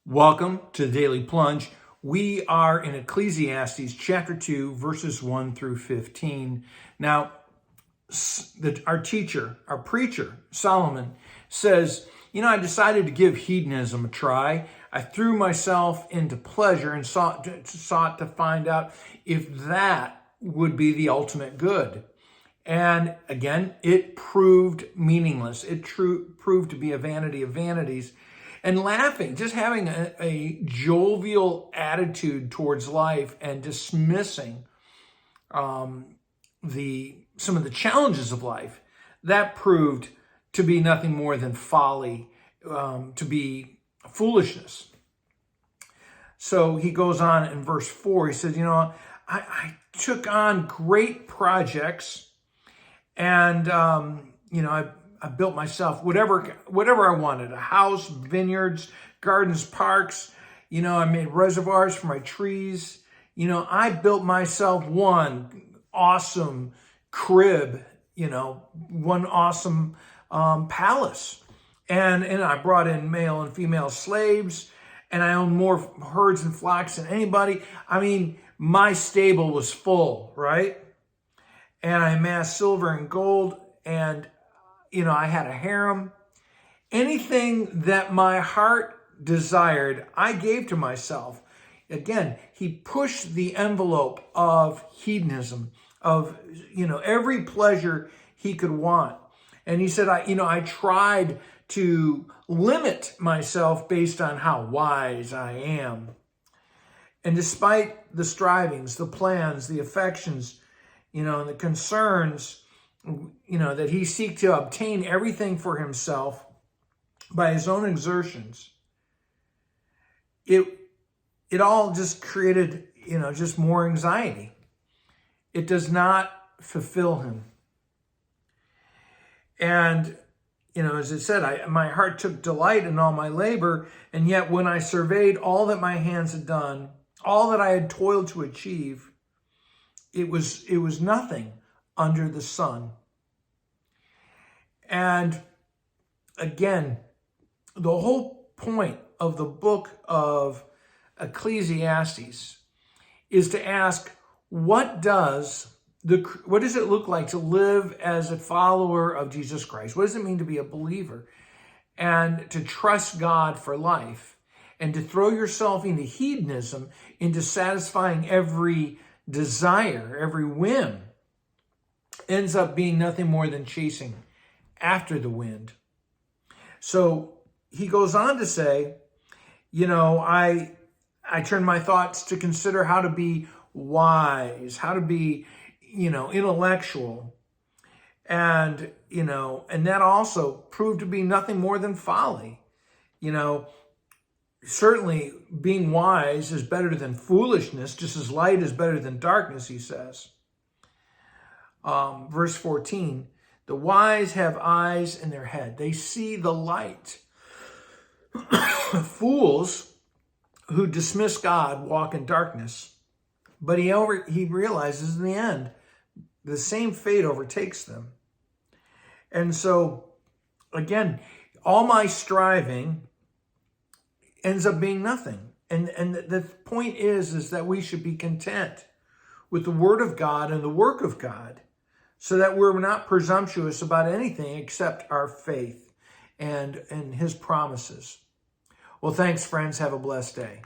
Welcome to the Daily Plunge. We are in Ecclesiastes chapter 2, verses 1 through 15. Now, our preacher, Solomon, says, I decided to give hedonism a try. I threw myself into pleasure and sought to find out if that would be the ultimate good. And again, it proved meaningless. It proved to be a vanity of vanities. And laughing, just having a jovial attitude towards life and dismissing some of the challenges of life, that proved to be nothing more than folly, to be foolishness. So he goes on in verse 4, he says, I took on great projects and, I built myself whatever I wanted, a house, vineyards, gardens, parks. I made reservoirs for my trees. I built myself one awesome crib, one awesome palace. And I brought in male and female slaves, and I owned more herds and flocks than anybody. My stable was full, right? And I amassed silver and gold, and I had a harem. Anything that my heart desired, I gave to myself. Again, he pushed the envelope of hedonism, of, every pleasure he could want. And he said, I tried to limit myself based on how wise I am. And despite the strivings, the plans, the affections, and the concerns, that he seek to obtain everything for himself by his own exertions, it all just created, just more anxiety. It does not fulfill him. And, as it said, my heart took delight in all my labor, and yet when I surveyed all that my hands had done, all that I had toiled to achieve, it was nothing under the sun. And again, the whole point of the book of Ecclesiastes is to ask, what does it look like to live as a follower of Jesus Christ? What does it mean to be a believer? And to trust God for life, and to throw yourself into hedonism, into satisfying every desire, every whim, ends up being nothing more than chasing after the wind. So he goes on to say, I turn my thoughts to consider how to be wise, how to be, intellectual. And, and that also proved to be nothing more than folly. Certainly being wise is better than foolishness, just as light is better than darkness, he says. Verse 14, the wise have eyes in their head. They see the light. Fools who dismiss God walk in darkness. But he realizes in the end, the same fate overtakes them. And so, again, all my striving ends up being nothing. And the point is that we should be content with the word of God and the work of God, so that we're not presumptuous about anything except our faith and his promises. Well, thanks, friends. Have a blessed day.